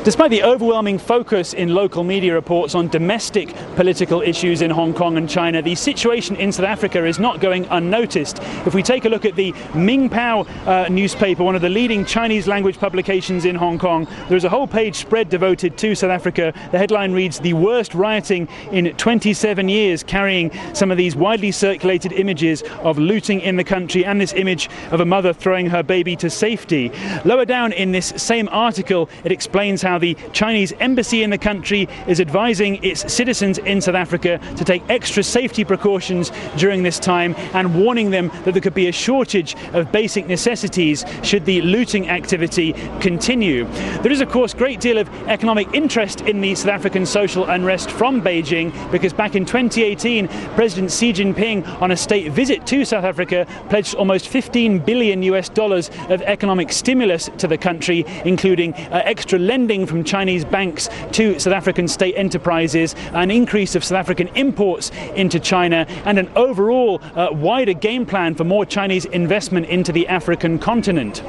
Despite the overwhelming focus in local media reports on domestic political issues in Hong Kong and China, the situation in South Africa is not going unnoticed. If we take a look at the Mingpao newspaper, one of the leading Chinese language publications in Hong Kong, there's a whole page spread devoted to South Africa. The headline reads, "The worst rioting in 27 years, carrying some of these widely circulated images of looting in the country and this image of a mother throwing her baby to safety. Lower down in this same article, it explains how the Chinese embassy in the country is advising its citizens in South Africa to take extra safety precautions during this time and warning them that there could be a shortage of basic necessities should the looting activity continue. There is, of course, a great deal of economic interest in the South African social unrest from Beijing, because back in 2018, President Xi Jinping, on a state visit to South Africa, pledged almost $15 billion of economic stimulus to the country, including extra lending from Chinese banks to South African state enterprises, an increase of South African imports into China, and an overall wider game plan for more Chinese investment into the African continent.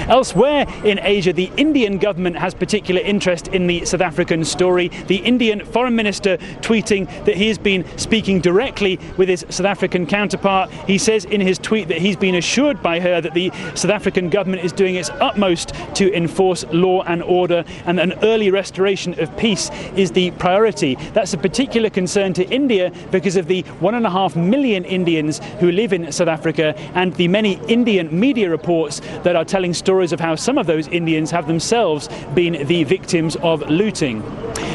Elsewhere in Asia, the Indian government has particular interest in the South African story. The Indian foreign minister tweeting that he has been speaking directly with his South African counterpart. He says in his tweet that he's been assured by her that the South African government is doing its utmost to enforce law and order, and an early restoration of peace is the priority. That's a particular concern to India because of the 1.5 million Indians who live in South Africa and the many Indian media reports that are telling stories of how some of those Indians have themselves been the victims of looting.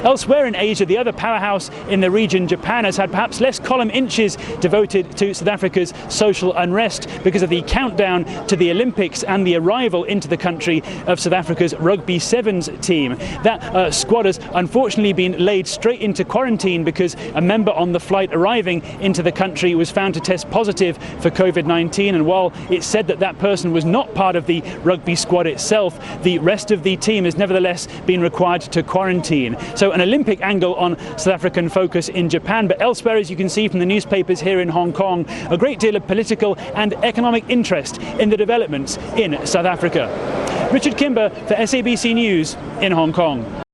Elsewhere in Asia, the other powerhouse in the region, Japan, has had perhaps less column inches devoted to South Africa's social unrest because of the countdown to the Olympics and the arrival into the country of South Africa's rugby sevens team. That squad has unfortunately been laid straight into quarantine because a member on the flight arriving into the country was found to test positive for COVID-19, and while it's said that that person was not part of the rugby squad itself, the rest of the team has nevertheless been required to quarantine. So an Olympic angle on South African focus in Japan, but elsewhere, as you can see from the newspapers here in Hong Kong, a great deal of political and economic interest in the developments in South Africa. Richard Kimber for SABC News in Hong Kong.